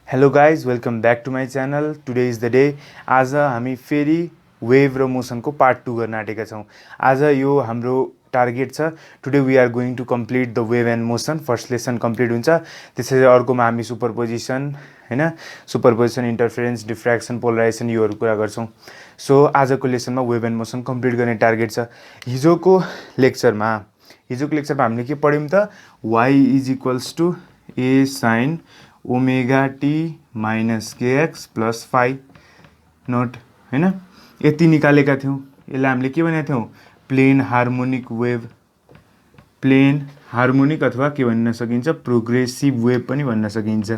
Hello guys, welcome back to my channel. Today is the day. आज हामी फेरि wave र मोसनको पार्ट 2 गर्न आँटेका छौँ। आज यो हाम्रो टार्गेट छ। Today we are going to complete the wave and motion. First lesson complete हुन्छ, त्यसरी अर्कोमा हामी सुपरपोजिसन होइन, सुपरपोजिसन, इन्टरफेरेन्स, डिफ्र्याक्सन, पोलराइजेसन योहरू कुरा गर्छौँ। सो आजको लेसनमा वेभ एन्ड मोसन कम्प्लिट गर्ने टार्गेट छ। हिजोको लेक्चरमा हामीले के पढ्यौँ त? Y is equals to a sine omega T minus KX plus phi naught होइन, यति निकालेका थियौँ। यसलाई हामीले के भनेका थियौँ? Plane harmonic wave, plane harmonic अथवा के भन्न सकिन्छ, प्रोग्रेसिभ वेभ पनि भन्न सकिन्छ।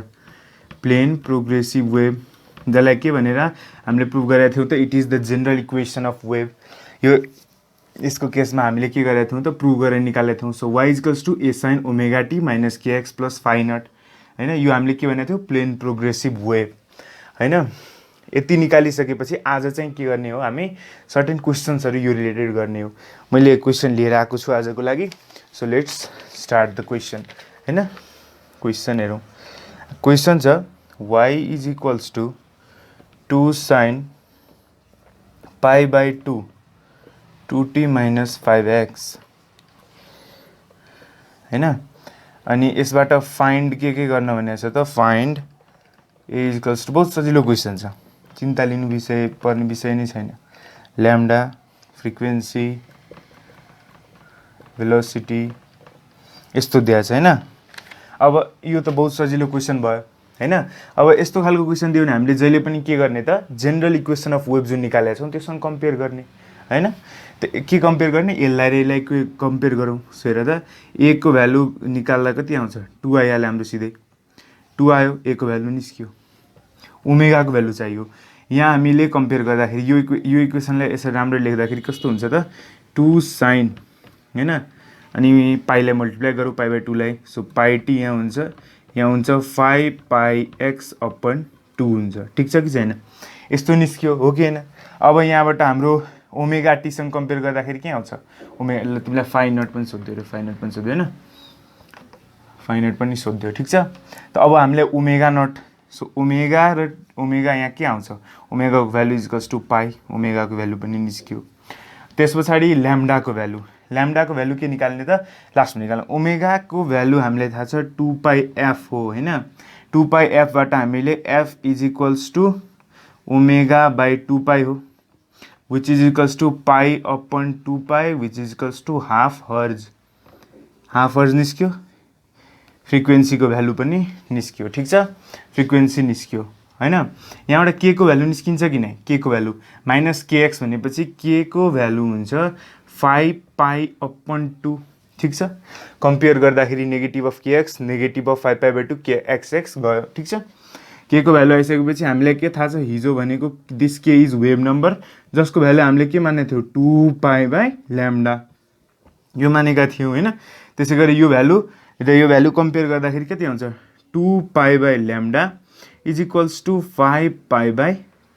प्लेन प्रोग्रेसिभ वेभ, जसलाई के भनेर हामीले प्रुभ गरेका थियौँ त? It is the general equation of wave. यसको केसमा हामीले के गरेका थियौँ त? प्रुभ गरेर निकालेका थियौँ। So y equals to a sine omega T minus KX plus phi naught होइन, यो हामीले के भनेको थियो? प्लेन प्रोग्रेसिभ वेभ होइन। यति निकालिसकेपछि आज चाहिँ के गर्ने हो? हामी सर्टेन क्वेसन्सहरू यो रिलेटेड गर्ने हो। मैले क्वेसन लिएर आएको छु आजको लागि। So let's start the question होइन। क्वेसन हेरौँ। क्वेसन छ y is equals to 2 sine pi by 2 2t minus 5x होइन। अनि यसबाट फाइन्ड के गर्न भनेको छ त? Find a is equals to, बहुत सजिलो क्वेसन छ, चिन्ता लिनु पर्ने विषय नै छैन। ल्याम्डा, फ्रिक्वेन्सी, भेलोसिटी यस्तो दिएको छ होइन। अब यो त बहुत सजिलो क्वेसन भयो होइन। अब यस्तो खालको क्वेसन दियो भने हामीले जहिले पनि के गर्ने त? जेनरल इक्वेसन अफ वेभ जुन निकालेका छौँ त्योसँग कम्पेयर गर्ने होइन। के कम्पेयर गर्ने? यसलाई र यसलाई कम्पेयर गरौँ। सो हेर त, ए को भ्यालु निकाल्दा कति आउँछ? 2 आइहाल्यो हाम्रो सिधै। 2 आयो, ए को भ्यालु निस्क्यो। ओमेगाको भ्यालु चाहियो। यहाँ हामीले कम्पेयर गर्दाखेरि यो इक्वेसनलाई यसरी राम्ररी लेख्दाखेरि कस्तो हुन्छ त? 2 साइन होइन, अनि पाईलाई मल्टिप्लाई गरौँ, पाई बाई 2 लाई। सो पाई टी यहाँ हुन्छ 5 पाई एक्स अपन 2 हुन्छ। ठिक छ कि छैन? यस्तो निस्क्यो हो कि होइन? अब यहाँबाट हाम्रो ओमेगा टीसँग कम्पेयर गर्दाखेरि के आउँछ? ओमेगा, तिमीलाई फाई नट पनि सोध्यो अरे, फाई नट पनि सोध्यो होइन, फाई नट पनि सोध्यो। ठिक छ। त अब हामीले ओमेगा नट, सो ओमेगा र ओमेगा यहाँ के आउँछ? ओमेगाको भ्यालु इजकल्स टु पाई, ओमेगाको भ्यालु पनि निस्क्यो। त्यस पछाडि ल्याम्डाको भ्यालु के निकाल्ने त? लास्टमा निकाल्ने। ओमेगाको भ्यालु हामीलाई थाहा छ 2 पाई एफ हो होइन। 2 पाई एफबाट हामीले f is equals to omega by 2 pi हो, which is equals to pi upon 2 pi, which is equals to half hertz निस्क्यो। फ्रिक्वेन्सीको भ्यालु पनि निस्क्यो। ठिक छ, फ्रिक्वेन्सी निस्क्यो होइन। यहाँबाट के को भ्यालु निस्किन्छ कि नै? के को भ्यालु माइनस केएक्स भनेपछि के को भ्यालु हुन्छ 5 पाई अपन 2। ठिक छ। कम्पेयर गर्दाखेरि negative of KX, negative of 5 pi by 2 KX गयो। ठिक छ। के को भ्यालु आइसकेपछि हामीलाई के थाहा छ? हिजो भनेको दिस के इज वेभ नम्बर, जसको भ्यालु हामीले के मानेको थियौँ? 2 पाई बाई ल्याम्डा यो मानेका थियौँ होइन। त्यसै गरी यो भ्यालु कम्पेयर गर्दाखेरि कति आउँछ? 2 pi by lambda is equals to 5 pi by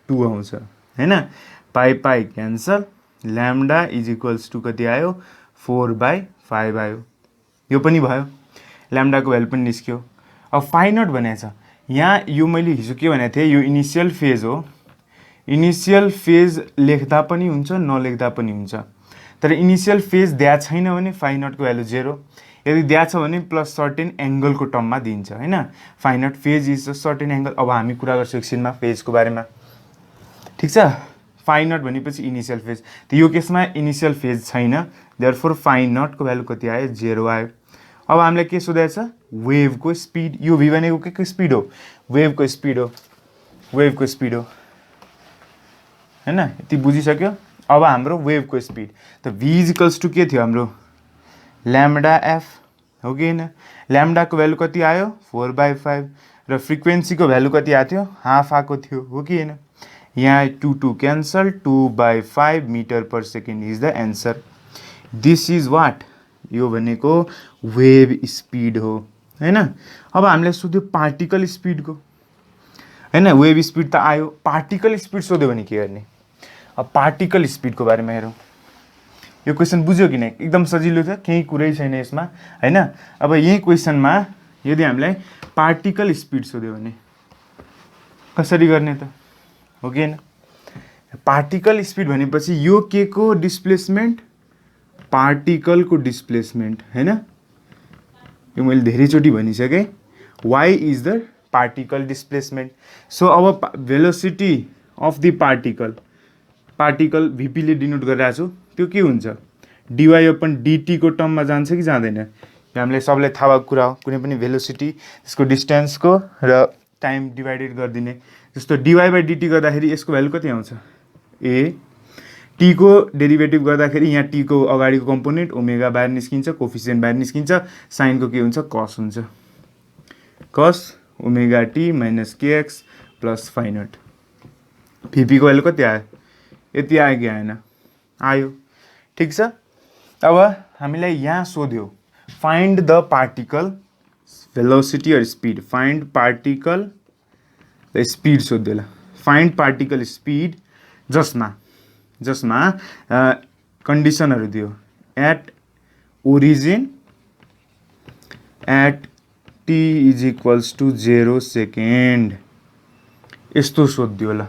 2 आउँछ होइन। Pi pi cancel, lambda is equals to कति आयो? 4 बाई 5 आयो। यो पनि भयो, ल्याम्डाको भ्यालु पनि निस्क्यो। अब फाई नट भनेको छ यहाँ। यो मैले हिजो के भनेको थिएँ? यो इनिसियल फेज हो। इनिसियल फेज लेख्दा पनि हुन्छ, नलेख्दा पनि हुन्छ। तर इनिसियल फेज दिएको छैन भने फाई नटको भ्यालु 0, यदि दिएको छ भने प्लस सर्टेन एङ्गलको टर्ममा दिन्छ होइन। Phi naught phase is a certain angle. अब हामी कुरा गर्छौँ एकछिनमा फेजको बारेमा। ठिक छ। फाई नट भनेपछि इनिसियल फेज, त यो केसमा इनिसियल फेज छैन, देयरफोर फाई नटको भ्यालु कति आयो? 0 आयो। अब हामीलाई के सोधेको छ? वेभको स्पिड। यो भी भनेको के स्पिड हो? वेभको स्पिड हो, वेभको स्पिड हो होइन। यति बुझिसक्यो? अब हाम्रो वेभको स्पिड त भी इजिकल्स टु के थियो हाम्रो? ल्याम्डा एफ हो कि होइन। ल्याम्डाको भ्यालु कति आयो? 4 बाई 5 र फ्रिक्वेन्सीको भ्यालु कति आएको थियो? हाफ आएको थियो हो कि होइन। यहाँ 2 cancel, 2 by 5 metre per second is the answer. This is what? यो भनेको वेभ स्पिड हो होइन। अब हामीलाई सोध्यो पार्टिकल स्पिडको होइन। वेभ स्पिड त आयो, पार्टिकल स्पिड सोध्यो भने के गर्ने? अब पार्टिकल स्पिडको बारेमा हेरौँ। यो क्वेसन बुझ्यो कि नै? एकदम सजिलो छ, केही कुरै छैन यसमा होइन। अब यही क्वेसनमा यदि हामीलाई पार्टिकल स्पिड सोध्यो भने कसरी गर्ने त, हो कि हैन? पार्टिकल स्पिड भनेपछि यो के को डिस्प्लेसमेन्ट, पार्टिकलको डिस्प्लेसमेन्ट हैन, यो मैले धेरैचोटि भनिसकेँ। Y is the particle displacement. So अब velocity of the particle, particle भिपीले डिनोट गरिरहेको छु, त्यो के हुन्छ, डिवाई अपन डिटी को टर्ममा जान्छ कि जाँदैन? यो हामीलाई सबलाई थाहा भएको कुरा हो। कुनै पनि भेलोसिटी त्यसको डिस्टेन्सको र टाइम डिभाइडेड गरिदिने। जस्तो डिवाई बाई डिटी गर्दाखेरि यसको भ्यालु कति आउँछ, ए। टी को डेरिभेटिभ गर्दाखेरि यहाँ टी को अगाडिको कम्पोनेन्ट ओमेगा बाहिर निस्किन्छ, कोफिसियन्ट बाहिर निस्किन्छ, साइनको के हुन्छ, कस हुन्छ, cos omega T minus KX plus phi naught. भिपीको भ्यालु कति आयो, यति आयो कि आएन, आयो, ठिक छ। अब हामीलाई यहाँ सोध्यो find the particle velocity or speed, find particle speed सोध्यो ल, फाइन्ड पार्टिकल स्पिड जसमा कन्डिसनहरू दियो, at origin at t is equals to 0 second, यस्तो सोधिदियो ल।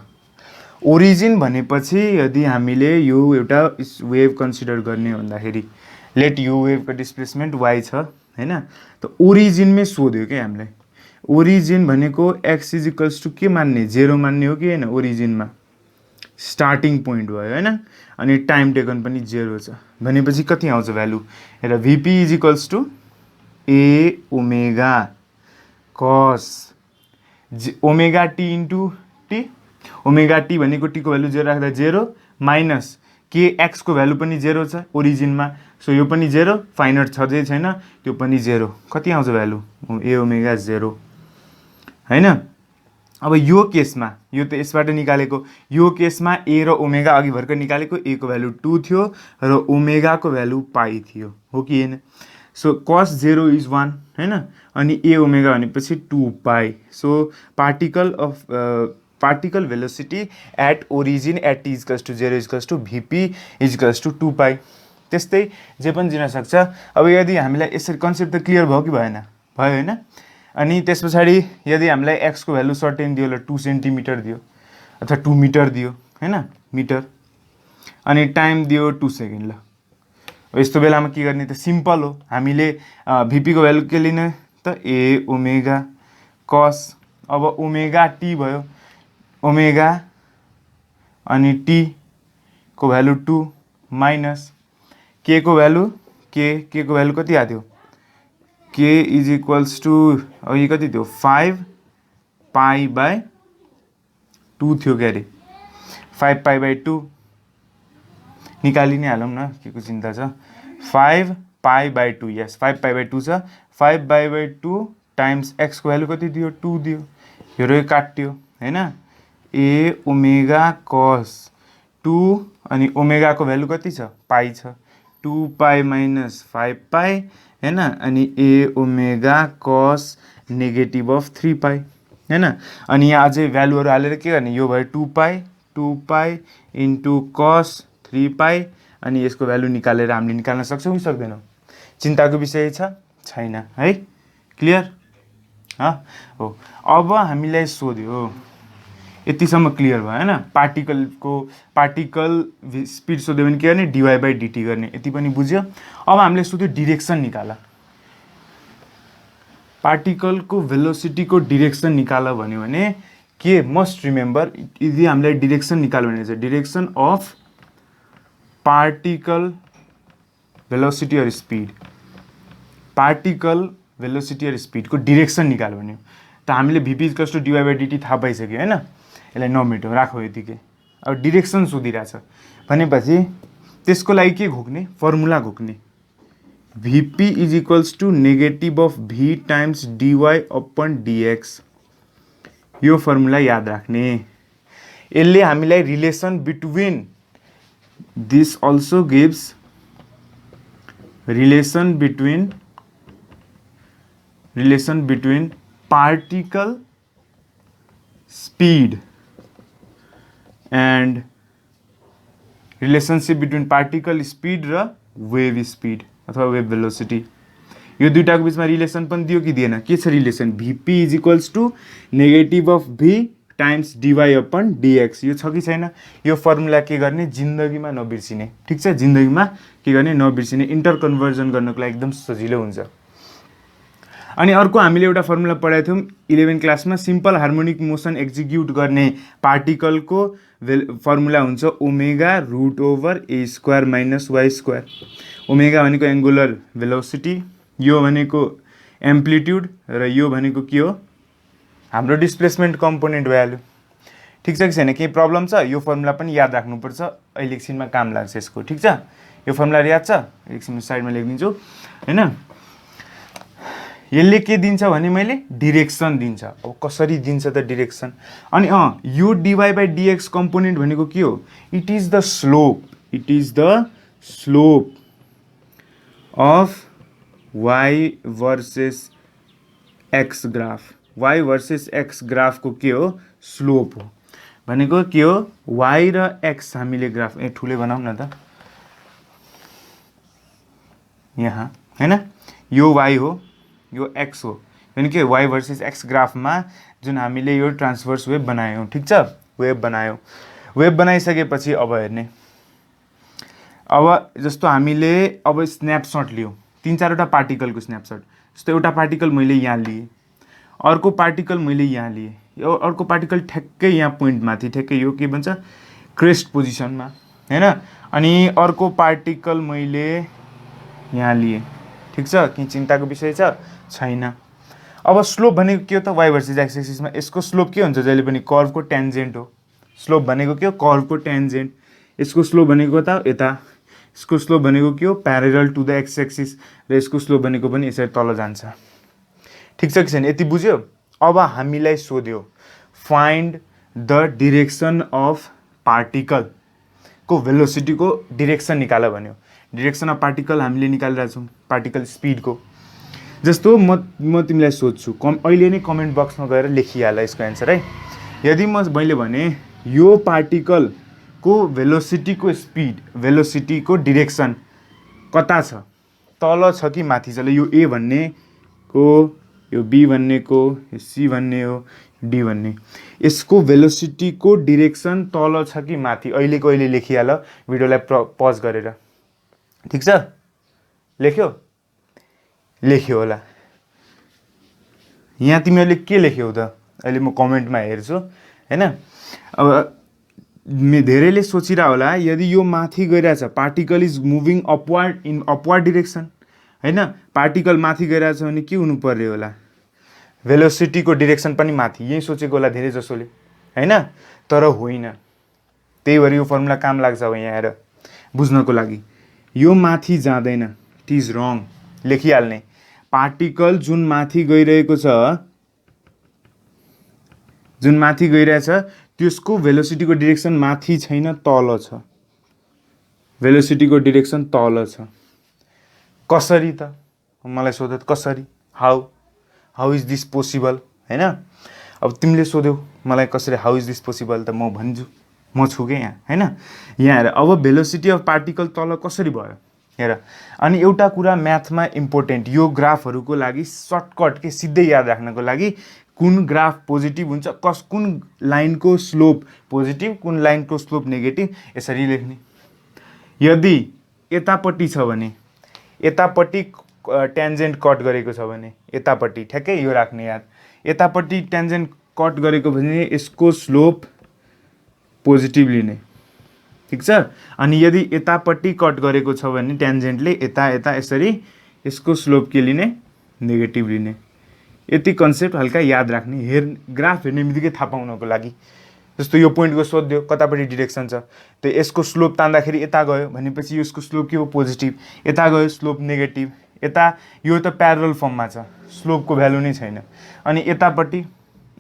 ओरिजिन भनेपछि यदि हामीले यो एउटा वेभ कन्सिडर गर्ने भन्दाखेरि लेट यो वेभको डिस्प्लेसमेन्ट वाइ छ हैन, त ओरिजिनमै सोध्यो क्या हामीलाई। ओरिजिन भनेको एक्स इज इक्वल्स टु के मान्ने, 0 मान्ने हो कि होइन, ओरिजिनमा स्टार्टिङ पोइन्ट भयो हैन, अनि टाइम टेकन पनि 0 छ भनेपछि कति आउँछ भ्यालु, र VP is equals to A omega cos omega T into T, omega T भनेको टी को भ्यालु 0 राख्दा 0 माइनस के एक्स को भ्यालु पनि 0 छ ओरिजिनमा, सो यो पनि 0, फाइनट छ जे छैन त्यो पनि 0, कति आउँछ भ्यालु, ए ओमेगा 0 हैन। अब यो केसमा यो त यसबाट निकालेको, यो केसमा ए र ओमेगा अघि भर्खर निकालेको, ए को भ्यालु 2 थियो र ओमेगा को भ्यालु पाई थियो, हो कि हैन। सो कस 0 इज 1 हैन, अनि ए ओमेगा भनेपछि 2 pi. So particle velocity at origin at T equals to 0 equals to VP equals to 2 pi. त्यस्तै जे पनि दिन सक्छ। अब यदि हामीलाई यसरी कन्सेप्ट त क्लियर भयो कि भएन, भयो हैन। अनि त्यस पछाडि यदि हामीलाई एक्स को भ्यालु सर्टेन दियो ल, 2 सेन्टिमिटर दियो अथवा 2 मिटर दियो हैन, मिटर, अनि टाइम दियो 2 सेकेन्ड ल, यस्तो बेलामा के गर्ने त, सिम्पल हो, हामीले भिपी को भ्यालु के लिने त, ए ओमेगा कस, अब ओमेगा टी भयो, ओमेगा अनि टी को भ्यालु 2 माइनस के को भ्यालु, के को भ्यालु कति आयो, के इज इक्वल्स टु यो कति थियो 5 पाई बाई 2 थियो, के अरे 5 पाई बाई 2 निकालि नै हालौँ न, के को चिन्ता छ, 5 pi by 2, yes 5 pi by 2 छ, 5 पाई बाई 2 टाइम्स एक्स को भ्यालु कति दियो, 2 दियो, यो रो काट्यो हैन, ए ओमेगा कस 2 अनि ओमेगा को भ्यालु कति छ, पाई छ, 2 पाई माइनस 5 पाई हैन, अनि ए ओमेगा कस नेगेटिभ अफ 3 पाई हैन। अनि यहाँ अझै भ्यालुहरू हालेर के गर्ने, यो भयो 2 पाई इन्टु कस 3 पाई, अनि यसको भ्यालु निकालेर हामीले निकाल्न सक्छौँ कि सक्दैनौँ, चिन्ताको विषय छ छैन है, क्लियर हो। अब हामीलाई सोध्यो, यतिसम्म क्लियर भयो हैन, पार्टिकल स्पिड सोध्यो भने के गर्ने, डिवाई बाई डिटी गर्ने, यति पनि बुझ्यो। अब हामीले सोध्यो डिरेक्सन निकाल, पार्टिकलको भेलोसिटीको डिरेक्सन निकाल भन्यो भने के मस्ट रिमेम्बर, यदि हामीलाई डिरेक्सन निकाल्नु भने चाहिँ direction of particle velocity or speed, particle velocity or स्पिडको डिरेक्सन निकाल्नु भन्यो त हामीले VP equals to DY by DT थाहा पाइसक्यो हैन, यसलाई नमेटो राखौ यतिकै। अब डिरेक्सन सोधिरहेछ भनेपछि त्यसको लागि के घोक्ने, फर्मुला घोक्ने, VP is equals to negative of V times DY upon DX, यो फर्मुला याद राख्ने। यसले हामीलाई relation between, this also gives relation between particle speed and relationship between particle speed र वेभ स्पीड अथवा वेभ भेलोसिटी, यो दुईटाको बिचमा रिलेसन पनि दियो कि दिएन, के छ relation, VP is equals to negative of V times DY upon DX. यो छ कि छैन? यो फर्मुला के गर्ने? जिन्दगीमा नबिर्सिने। ठिक छ, जिन्दगीमा के गर्ने? नबिर्सिने। इन्टर कन्भर्जन गर्नको लागि एकदम सजिलो हुन्छ। अनि अर्को हामीले एउटा फर्मुला पढाएको थियौँ 11 क्लासमा, सिम्पल हार्मोनिक मोसन एक्जिक्युट गर्ने पार्टिकलको फर्मुला हुन्छ omega root over a square minus y square. Omega भनेको एङ्गुलर भेलोसिटी, यो भनेको एम्प्लिट्युड, र यो भनेको के हो? हाम्रो डिस्प्लेसमेन्ट कम्पोनेन्ट भ्यालु। ठिक छ कि छैन? केही प्रब्लम छ? यो फर्मुला पनि याद राख्नुपर्छ, अहिले एकछिनमा काम लाग्छ यसको। ठिक छ, यो फर्मुला याद छ? एकछिन साइडमा लेखिदिन्छु हैन। यसले के दिन्छ भने मैले डिरेक्सन दिन्छ। अब कसरी दिन्छ त डिरेक्सन? अनि यो डिवाई बाई डिएक्स कम्पोनेन्ट भनेको के हो? It is the slope, it is the slope of Y versus X graph. Y versus X ग्राफको के हो? स्लोप हो। भनेको के हो? वाई र एक्स हामीले ग्राफ ठुलै बनाऊ न त यहाँ हैन। यो वाई हो, यो एक्स हो, यानी कि वाई वर्सेस एक्स ग्राफमा जुन हामीले यो ट्रान्सभर्स वेभ बनायौँ। ठिक छ, वेभ बनायौँ। वेभ बनाइसकेपछि अब हेर्ने, अब जस्तो हामीले अब स्न्यापसट लियौँ, 3-4वटा पार्टिकलको स्न्यापसट। जस्तो एउटा पार्टिकल मैले यहाँ लिएँ, अर्को पार्टिकल मैले यहाँ लिएँ, यो अर्को पार्टिकल ठ्याक्कै यहाँ पोइन्ट माथि, ठ्याक्कै यो के भन्छ क्रेस्ट पोजिसनमा हैन। अनि अर्को पार्टिकल मैले यहाँ लिएँ। ठिक छ, के चिन्ताको विषय छ? छैन। अब स्लोप भनेको के हो त? वाई वर्सेस एक्स एक्सिसमा यसको स्लोप के हुन्छ? जहिले पनि कर्भको ट्यान्जेन्ट हो। स्लोप भनेको के हो? कर्भको ट्यान्जेन्ट। यसको स्लोप भनेको त यता, यसको स्लोप भनेको के हो? Parallel to the x axis, र यसको स्लोप भनेको पनि यसरी तल जान्छ। ठिक छ कि छैन? यति बुझ्यो? अब हामीलाई सोध्यो फाइन्ड द डिरेक्सन अफ पार्टिकलको भेलोसिटीको डिरेक्सन निकाल भन्यो। डिरेक्सन अफ पार्टिकल हामीले निकालिरहेको छौँ, पार्टिकल स्पिडको। जस्तो म तिमीलाई सोध्छु, अहिले नै कमेन्ट बक्समा गएर लेखिहाल यसको एन्सर है। यदि मैले भने यो पार्टिकलको भेलोसिटीको स्पिड, भेलोसिटीको डिरेक्सन कता छ? तल छ कि माथि छ? यो ए भन्नेको, यो बी भन्नेको, यो सी भन्ने हो, डी भन्ने। यसको भेलोसिटीको डिरेक्सन तल छ कि माथि? अहिलेको अहिले लेखिहाल भिडियोलाई पज गरेर। ठिक छ, लेख्यो? लेख्यो होला। यहाँ तिमीहरूले के लेख्यौ त? अहिले म कमेन्टमा हेर्छु हैन। अब धेरैले सोचिरह होला यदि यो माथि गइरहेछ, particle is moving upward in upward direction हैन, पार्टिकल माथि गइरहेछ भने के हुनु पर्यो होला? भेलोसिटीको डिरेक्सन पनि माथि। यही सोचेको होला धेरै जसोले हैन, तर होइन। त्यही भएर यो फर्मुला काम लाग्छ अब यहाँ हेर बुझ्नको लागि। यो माथि जाँदैन, इट इज रङ। लेखिहाल्ने, पार्टिकल जुन माथि गइरहेको छ, जुन माथि गइरहेछ त्यसको भेलोसिटीको डिरेक्सन माथि छैन, तल छ। भेलोसिटीको डिरेक्सन तल छ। कसरी त? मलाई सोध्यो कसरी? हाउ इज दिस पोसिबल हैन। अब तिमीले सोध्यौ मलाई कसरी हाउ इज दिस पोसिबल, त म भन्छु, म छु के यहाँ हैन। यहाँ हेर, अब भेलोसिटी अफ पार्टिकल तल कसरी भयो हेर। अनि एउटा कुरा म्याथमा इम्पोर्टेन्ट, यो ग्राफहरूको लागि सर्टकट के सिधै याद राख्नको लागि, कुन ग्राफ पोजिटिभ हुन्छ, कुन लाइनको स्लोप पोजिटिभ, कुन लाइनको स्लोप नेगेटिभ, यसरी लेख्ने। यदि यतापट्टि छ भने, यतापट्टि ट्यान्जेन्ट कट गरेको छ भने यतापट्टि ठ्याक्कै यो राख्ने याद। यतापट्टि ट्यान्जेन्ट कट गरेको भने यसको स्लोप पोजिटिभ लिने। ठिक छ। अनि यदि यतापट्टि कट गरेको छ भने ट्यान्जेन्टले यता यता यसरी, यसको स्लोप के लिने? नेगेटिभ लिने। यति कन्सेप्ट हल्का याद राख्ने, ग्राफ हेर्ने बित्तिकै थाहा पाउनको लागि। जस्तो यो पोइन्टको सोध्यो कतापट्टि डिरेक्सन छ, त यसको स्लोप तान्दाखेरि यता गयो भनेपछि यसको स्लोप के हो? पोजिटिभ। यता गयो स्लोप नेगेटिभ। यता यो त प्यारल फर्ममा छ, स्लोपको भ्यालु नै छैन। अनि यतापट्टि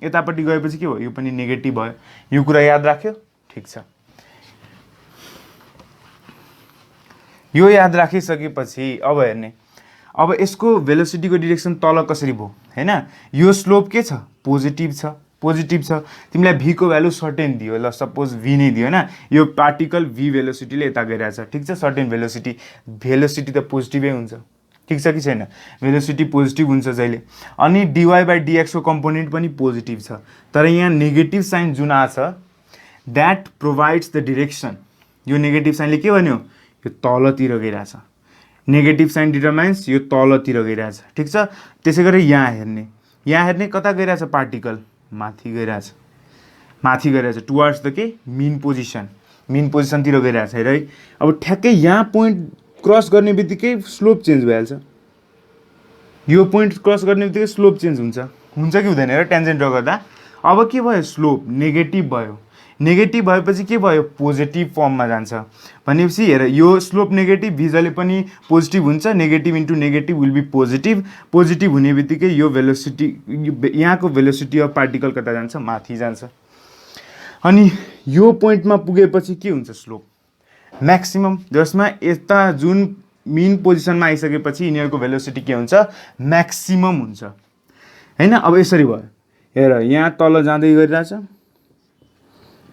गएपछि के भयो? यो पनि नेगेटिभ भयो। यो कुरा याद राख्यो? ठिक छ। यो याद राखिसकेपछि अब हेर्ने, अब यसको भेलोसिटीको डिरेक्सन तल कसरी भयो हैन। यो स्लोप के छ? पोजिटिभ छ, पोजिटिभ छ। तिमीलाई v को भ्यालु सर्टेन दियो, ल सपोज v नै दियो हैन। यो पार्टिकल v भेलोसिटीले यता गइरहेछ, ठिक छ, सर्टेन भेलोसिटी त पोजिटिभै हुन्छ ठिक छ कि छैन, भेलोसिटी पोजिटिभ हुन्छ जहिले, अनि डिवाई बाई डिएक्सको कम्पोनेन्ट पनि पोजिटिभ छ, तर यहाँ नेगेटिभ साइन जुन आछ द्याट प्रोभाइड्स द डिरेक्सन। यो नेगेटिभ साइनले के भन्यो, यो तलतिर गइरहेछ, नेगेटिभ साइन डिटरमाइन्स यो तलतिर गइरहेछ, ठिक छ। त्यसै गरी यहाँ हेर्ने कता गइरहेछ, पार्टिकल माथि गइरहेछ, माथि गइरहेछ टुवर्ड्स द के मिन पोजिसनतिर गइरहेछ हेर है। अब ठ्याक्कै यहाँ पोइन्ट क्रस गर्ने बित्तिकै स्लोप चेन्ज भइहाल्छ, यो पोइन्ट क्रस गर्ने बित्तिकै स्लोप चेन्ज हुन्छ कि हुँदैन हेर, टेन्जेन्ट ड्र गर्दा। अब के भयो, स्लोप नेगेटिभ भयो, नेगेटिभ भएपछि के भयो, पोजिटिभ फर्ममा जान्छ भनेपछि हेर, यो स्लोप नेगेटिभ भिजले पनि पोजिटिभ हुन्छ, negative into negative will be positive, positive हुने बित्तिकै यो भेलोसिटी, यहाँको भेलोसिटी अफ पार्टिकल कता जान्छ, माथि जान्छ। अनि यो पोइन्टमा पुगेपछि के हुन्छ, स्लोप म्याक्सिमम, जसमा यता जुन मिन पोजिसनमा आइसकेपछि यिनीहरूको भेलोसिटी के हुन्छ, म्याक्सिमम हुन्छ हैन। अब यसरी भयो हेर, यहाँ तल जाँदै गरिरहेछ,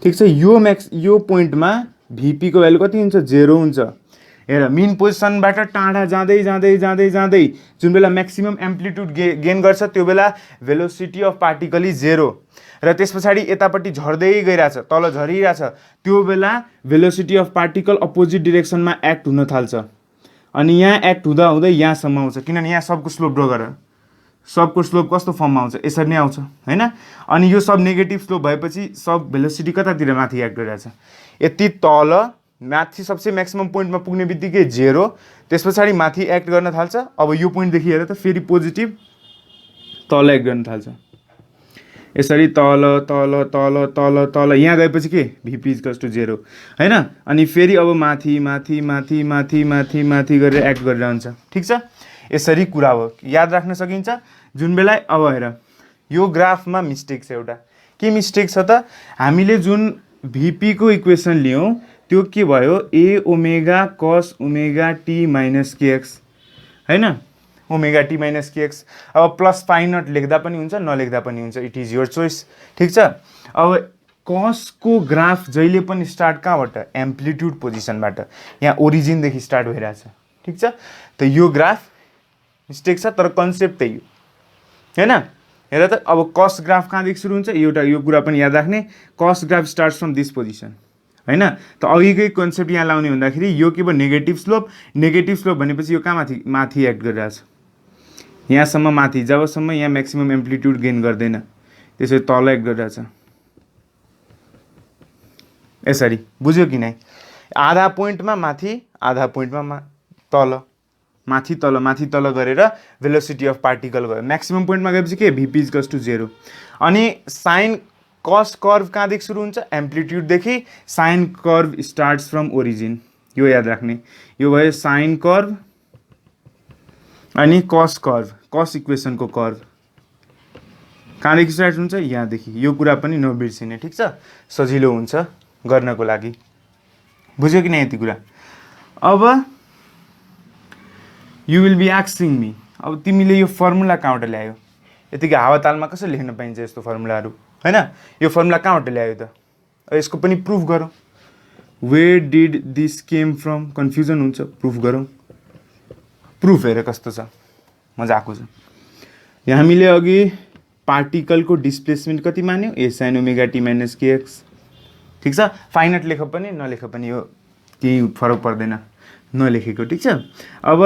ठिक छ। यो पोइन्टमा भिपी को भ्यालु कति हुन्छ, 0 हुन्छ हेर। मिन पोजिसनबाट टाढा जाँदै जाँदै जाँदै जाँदै जुन बेला म्याक्सिमम एम्प्लिट्युड गेन गर्छ त्यो बेला भेलोसिटी अफ पार्टिकल इज 0, र त्यस पछाडि यतापट्टि झर्दै गइरहेछ, तल झरिरहेछ, त्यो बेला भेलोसिटी अफ पार्टिकल अपोजिट डिरेक्सनमा एक्ट हुन थाल्छ, अनि यहाँ एक्ट हुँदा हुँदै यहाँसम्म आउँछ, किनभने यहाँ सबको स्लोप ड्र गर, सबको स्लोप कस्तो फर्ममा आउँछ, यसरी नै आउँछ हैन। अनि यो सब नेगेटिभ स्लोप भएपछि सब भेलोसिटी कतातिर माथि एक्ट गरिरहेछ, यति तल माथि सबसे म्याक्सिमम पोइन्टमा पुग्ने बित्तिकै 0, त्यस पछाडि माथि एक्ट गर्न थाल्छ। अब यो पोइन्टदेखि हेर त फेरि पोजिटिभ तल एक्ट गर्न थाल्छ, यसरी तल तल तल तल तल, यहाँ गएपछि के भिपी इज टु 0 हैन। अनि फेरि अब माथि माथि माथि माथि माथि माथि गरेर एक्ट गरिरहन्छ, ठिक छ। यसरी कुरा हो, याद राख्न सकिन्छ। जुन बेला अब हेर, यो ग्राफमा मिस्टेक छ एउटा, के मिस्टेक छ त, हामीले जुन भिपी को इक्वेसन लियौँ त्यो के भयो, ए omega cos omega T minus KX हैन, ओमेगा टी माइनस केएक्स। अब प्लस पाई नट लेख्दा पनि हुन्छ, नलेख्दा पनि हुन्छ, इट इज योर चोइस, ठिक छ। अब कसको ग्राफ जहिले पनि स्टार्ट कहाँबाट, एम्प्लिट्युड पोजिसनबाट, यहाँ ओरिजिनदेखि स्टार्ट भइरहेछ, ठिक छ। त यो ग्राफ मिस्टेक छ, तर कन्सेप्ट त्यही हो हैन। हेर त, अब कस ग्राफ कहाँदेखि सुरु हुन्छ, एउटा यो कुरा पनि याद राख्ने, कस graph starts from this position हैन। त अघिकै कन्सेप्ट यहाँ लाउने भन्दाखेरि यो के भयो, नेगेटिभ स्लोप भनेपछि यो कहाँ माथि एक्ट गरिरहेछ, यहाँसम्म माथि, जबसम्म यहाँ म्याक्सिमम एम्प्लिट्युड गेन गर्दैन त्यसरी तल एक्ट गरिरहेछ, यसरी बुझ्यो कि नै। आधा पोइन्टमा माथि, आधा पोइन्टमा तल, माथि तल गरेर भेलोसिटी अफ पार्टिकल गयो, म्याक्सिमम पोइन्टमा गएपछि के भिपी इज टु 0। अनि साइन कस कर्भ कहाँदेखि सुरु हुन्छ, एम्प्लिट्युडदेखि, sine curve starts from origin, यो याद राख्ने। यो भयो साइन कर्भ अनि कस कर्भ, कस इक्वेसनको कर्भ कहाँदेखि स्टार्ट हुन्छ, यहाँदेखि। यो कुरा पनि नबिर्सिने, ठिक छ, सजिलो हुन्छ गर्नको लागि, बुझ्यो कि नै यति कुरा। अब you will be asking me, अब तिमीले यो फर्मुला कहाँबाट ल्यायो, यतिकै हावातालमा कसरी लेख्न पाइन्छ यस्तो फर्मुलाहरू हैन। यो फर्मुला कहाँबाट ल्यायो त, यसको पनि प्रुफ गरौँ, where did this came from, confusion हुन्छ, प्रुफ गरौँ। प्रुफ हेर कस्तो छ, मजाको छ। यहाँ हामीले अघि पार्टिकलको डिस्प्लेसमेन्ट कति मान्यो, A sine omega T minus KX, ठिक छ। फाइनट लेख पनि नलेख पनि यो केही फरक पर्दैन, नलेखेको, ठिक छ। अब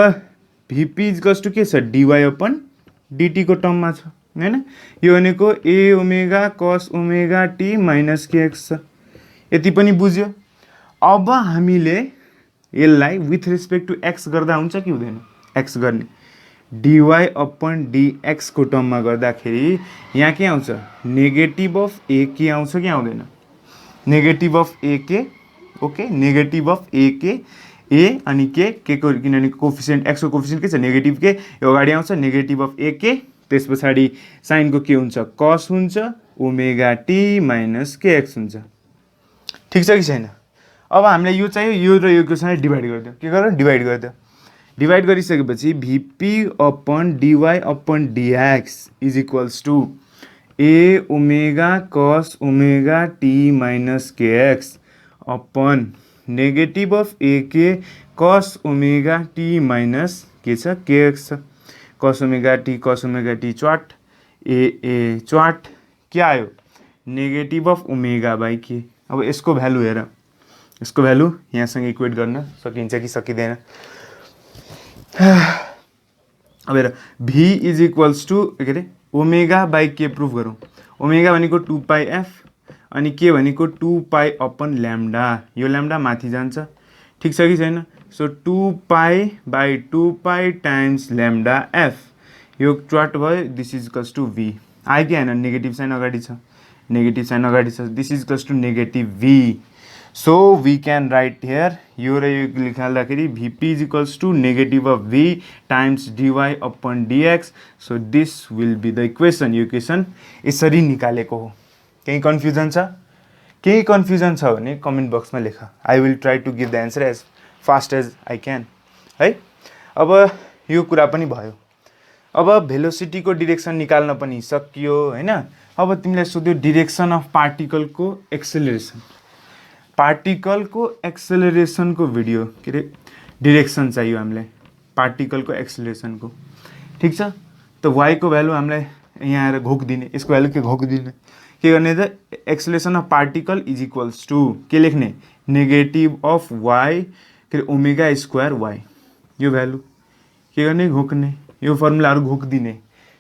भिपी इज टु के छ, डिवाई अपन डिटी को टर्ममा छ हैन। यो भनेको ए omega cos omega T minus KX छ, यति पनि बुझ्यो। अब हामीले यसलाई विथ रेस्पेक्ट टु एक्स गर्दा हुन्छ कि हुँदैन, एक्स गर्ने, डिवाई अपन डिएक्स को टर्ममा गर्दाखेरि यहाँ के आउँछ, नेगेटिभ अफ ए के आउँछ कि आउँदैन, नेगेटिभ अफ ए के, ओके, नेगेटिभ अफ ए के, ए अनि के को, किनभने कोफिसिएन्ट एक्सको कोफिसिएन्ट के छ, नेगेटिभ के, यो अगाडि आउँछ, नेगेटिभ अफ ए के, त्यस पछाडि साइनको के हुन्छ, कस हुन्छ omega T minus K x हुन्छ, ठिक छ कि छैन। अब हामीलाई यो चाहियो, यो र यो क्वेसनलाई डिभाइड गरिदियो, के गर, डिभाइड गरिदियो। डिभाइड गरिसकेपछि VP upon DY upon DX is equals to A omega cos omega T minus K X upon negative of A K cos omega T minus के छ kx छ cos ओमेगा t च्वाट ए च्वाट के आयो negative of omega by के। अब यसको value हेर, यसको भ्यालु यहाँसँग इक्वेट गर्न सकिन्छ कि सकिँदैन। अब हेर v इज इक्वल्स टू के अरे ओमेगा बाई के प्रुफ गरौँ। ओमेगा भनेको 2πf अनि के भनेको 2π अपन ल्याम्डा, यो ल्याम्डा माथि जान्छ, ठिक छ कि छैन। So 2π by 2π times lambda F, यो च्वाट भयो। This is equals to v आयो कि होइन, नेगेटिभ साइन अगाडि छ, नेगेटिभ साइन अगाडि छ, this is equals to negative v। So we can write here, यो र यो लेख्दाखेरि vp is equals to negative of v times dy upon dx। So this will be the equation. यो equation यसरी निकालेको हो। केही कन्फ्युजन छ? केही कन्फ्युजन छ भने कमेन्ट बक्समा लेख। I will try to give the answer as fast as I can है। अब यो कुरा पनि भयो। अब भेलोसिटीको डिरेक्सन निकाल्न पनि सकियो हैन। अब तिमीलाई सोध्यो डिरेक्सन अफ पार्टिकलको एक्सेलरेसन, पार्टिकलको एक्सेलरेसनको भिडियो के अरे डिरेक्सन चाहियो हामीलाई पार्टिकलको एक्सेलरेसनको, ठिक छ। त y को भ्यालु हामीलाई यहाँ आएर घोकिदिने, यसको भ्यालु के घोकिदिने, के गर्ने त acceleration of particle is equals to के लेख्ने नेगेटिभ अफ y के अरे ओमेगा स्क्वायर y, यो भ्यालु के गर्ने घोक्ने, यो फर्मुलाहरू घोकिदिने,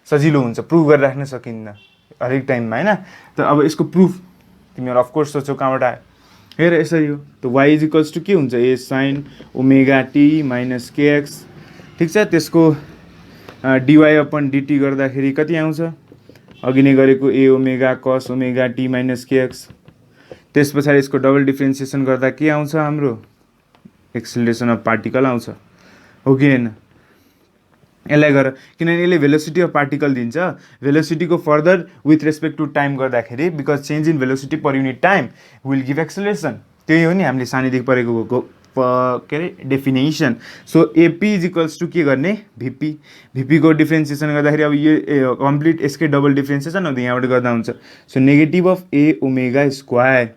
सजिलो हुन्छ, प्रुभ गरेर राख्न सकिन्न हरेक टाइममा हैन। त अब यसको प्रुफ तिमीहरू अफकोर्स सोचौ कहाँबाट आयो, हेर यसरी हो। त y इज इक्वल्स टू के हुन्छ A sine omega T minus KX, ठिक छ। त्यसको dy अपन dt गर्दाखेरि कति आउँछ, अघि नै गरेको ए omega cos omega T minus KX. त्यस पछाडि यसको डबल डिफ्रेन्सिएसन गर्दा के आउँछ हाम्रो एक्सेलरेसन अफ पार्टिकल आउँछ, हो कि होइन। यसलाई गर, किनभने यसले भेलोसिटी अफ पार्टिकल दिन्छ। भेलोसिटीको further with respect to time गर्दाखेरि because change in velocity per unit time will give acceleration, त्यही हो नि हामीले सानैदेखि पढेको के अरे definition. So AP is equals to के गर्ने भिपी, भिपीको डिफ्रेन्सिएसन गर्दाखेरि अब यो कम्प्लिट यसकै डबल डिफ्रेन्सिएसन अब यहाँबाट गर्दा हुन्छ। So negative of A omega square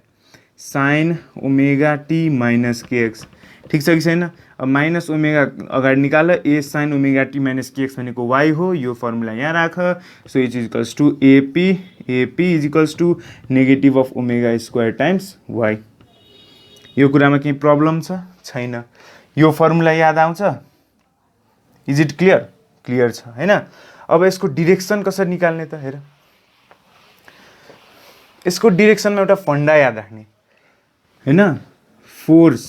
sine omega T minus KX, ठिक छ कि छैन। अब माइनस ओमेगा अगाडि निकाल, A sine omega T minus KX भनेको वाइ हो, यो फर्मुला यहाँ राख। So is equals to AP, AP is equals to negative of omega square times Y. यो कुरामा केही प्रब्लम छ छैन, यो फर्मुला याद आउँछ, इज इट क्लियर, क्लियर छ हैन। अब यसको डिरेक्सन कसरी निकाल्ने त हेर, यसको डिरेक्सनमा एउटा फन्डा याद राख्ने हैन, force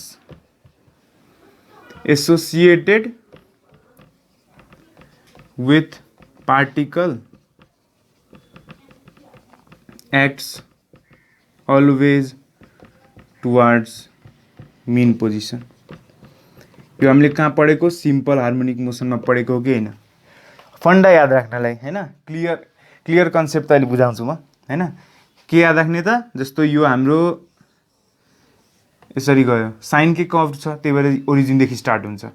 associated with particle acts always towards main position. यो हामीले कहाँ पढेको, सिम्पल हार्मोनिक मोसनमा पढेको हो कि होइन। फन्डा याद राख्नलाई हैन, क्लियर कन्सेप्ट त अहिले बुझाउँछु म हैन। के याद राख्ने त, जस्तो यो हाम्रो यसरी गयो, साइनकै कर्भ छ, त्यही भएर ओरिजिनदेखि स्टार्ट हुन्छ।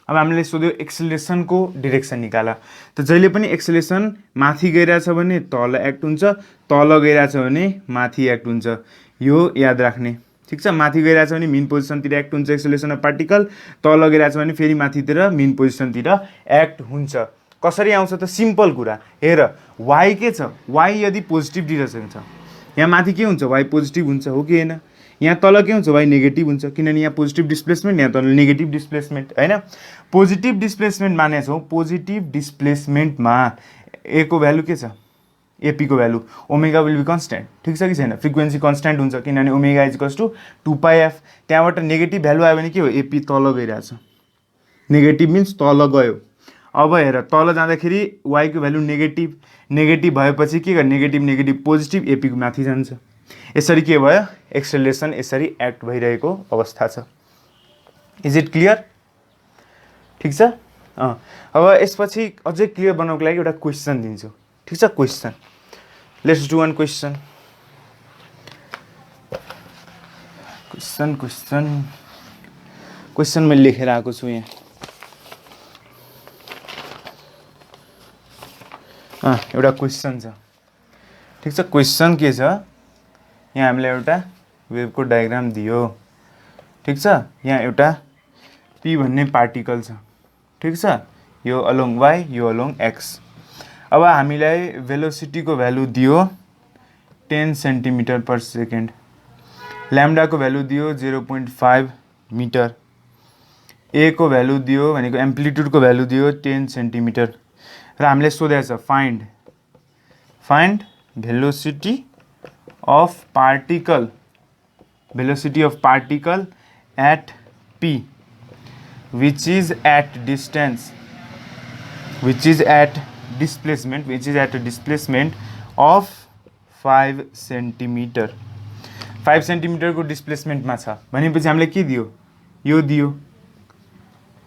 अब हामीले सोध्यो एक्सेलरेसनको डिरेक्सन निकाल। त जहिले पनि एक्सेलरेसन माथि गइरहेछ भने तल एक्ट हुन्छ, तल गइरहेछ भने माथि एक्ट हुन्छ, यो याद राख्ने, ठिक छ। माथि गइरहेछ भने मेन पोजिसनतिर एक्ट हुन्छ एक्सेलरेसन अफ पार्टिकल, तल गइरहेछ भने फेरि माथितिर मेन पोजिसनतिर एक्ट हुन्छ। कसरी आउँछ त, सिम्पल कुरा हेर, वाइ के छ, वाइ यदि पोजिटिभ डिरेक्सन छ यहाँ माथि के हुन्छ, वाइ पोजिटिभ हुन्छ, हो कि होइन। यहाँ तल के हुन्छ, वाइ नेगेटिभ हुन्छ, किनभने यहाँ पोजिटिभ डिस्प्लेसमेन्ट, यहाँ तल नेगेटिभ डिस्प्लेसमेन्ट हैन। पोजिटिभ डिस्प्लेसमेन्ट मानेछौँ, पोजिटिभ डिस्प्लेसमेन्टमा ए को भ्यालु के छ, एपी को value omega will be constant, ठिक छ कि छैन। फ्रिक्वेन्सी कन्स्ट्यान्ट हुन्छ किनभने omega is equals two 2πf। त्यहाँबाट नेगेटिभ भ्यालु आयो भने के हो, एपी तल गइरहेछ, नेगेटिभ मिन्स तल गयो। अब हेर तल जाँदाखेरि वाइको भ्यालु नेगेटिभ, नेगेटिभ भएपछि के गर्ने, नेगेटिभ नेगेटिभ पोजिटिभ, एपीको माथि जान्छ। यसरी के भयो, एक्सेलरेसन यसरी एक्ट भइरहेको अवस्था छ। इज इट क्लियर, ठिक छ। अब यसपछि अझै क्लियर बनाउनको लागि एउटा क्वेसन दिन्छु, ठिक छ। Question, let's do one question. Question मैले लेखेर आएको छु यहाँ। एउटा क्वेसन छ, ठिक छ। क्वेसन के छ, यहाँ हामीलाई एउटा वेभको डायग्राम दियो, ठिक छ। यहाँ एउटा पी भन्ने पार्टिकल छ, ठिक छ। यो अलोङ y, यो अलोङ x। अब हामीलाई भेलोसिटीको भ्यालु दियो 10 सेन्टिमिटर पर सेकेन्ड, ल्याम्डाको भ्यालु दियो 0.5 मिटर, ए को भ्यालु दियो भनेको एम्प्लिट्युडको भ्यालु दियो 10 सेन्टिमिटर र हामीले सोधेको छ find velocity of particle at p which is at displacement of 5 centimetre. 5 सेन्टिमिटरको डिस्प्लेसमेन्टमा छ भनेपछि हामीले के दियो, यो दियो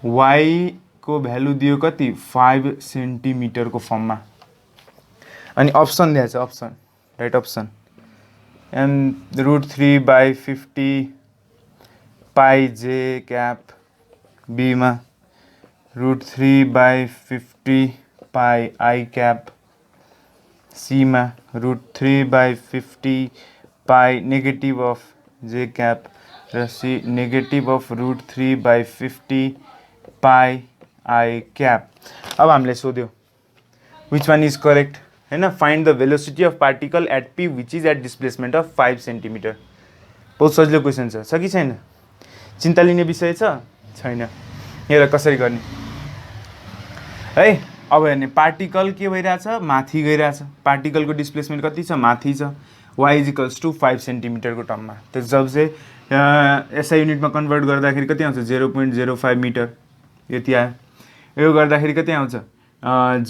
y को भ्यालु दियो कति 5 सेन्टिमिटरको फर्ममा। अनि अप्सन दिएको छ, option right option and √3/50 pi j cap, be मा √3/50 पाई आई क्याप, सी मा √3/50 pi negative of j cap र c negative of √3/50 pi i cap. अब हामीले सोध्यो विच वान इज करेक्ट हैन, find the velocity of particle at p which is at displacement of 5 centimetre. बहुत सजिलो question छ कि छैन? चिन्ता लिने विषय छैन। हेर कसरी गर्ने है। अब हेर्ने पार्टिकल के भइरहेछ, माथि गइरहेछ। पार्टिकलको डिस्प्लेसमेन्ट कति छ, माथि छ, y = 5 सेन्टिमिटरको टर्ममा। त जब चाहिँ एसआई युनिटमा कन्भर्ट गर्दाखेरि कति आउँछ 0.05 मिटर, यति आयो। यो गर्दाखेरि कति आउँछ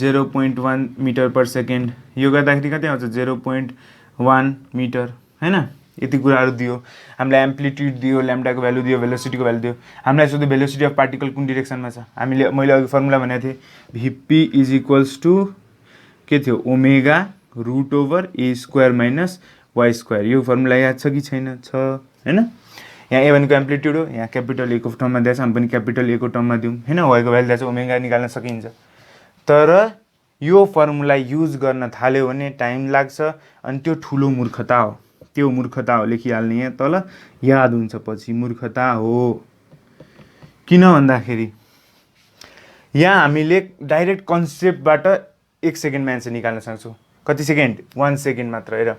0.1 मिटर पर सेकेन्ड, यो गर्दाखेरि कति आउँछ 0.1 मिटर हैन। यति कुराहरू दियो हामीलाई, एम्प्लिट्युड दियो, ल्याम्डाको भ्यालु दियो, भेलोसिटीको भ्यालु दियो। हामीलाई सोध्यो भेलोसिटी अफ पार्टिकल कुन डिरेक्सनमा छ। मैले अघि फर्मुला भनेको थिएँ VP = के थियो ओमेगा √a² - y²। यो फर्मुला याद छ कि छैन? छ हैन। यहाँ ए भनेको एम्प्लिट्युड हो, यहाँ क्यापिटल ए को टर्ममा दिएछ, हामी पनि क्यापिटल ए को टर्ममा दिउँ हैन। y को भ्यालु दिएछ, ओमेगा निकाल्न सकिन्छ। तर यो फर्मुला युज गर्न थाल्यो भने टाइम लाग्छ अनि त्यो ठुलो मूर्खता हो। त्यो मूर्खता हो, लेखिहाल्ने यहाँ तल, याद हुन्छ पछि, मूर्खता हो। किन भन्दाखेरि यहाँ हामीले डाइरेक्ट कन्सेप्टबाट 1 सेकेन्डमा एन्सर निकाल्न सक्छौँ। कति सेकेन्ड? 1 सेकेन्ड मात्र। हेर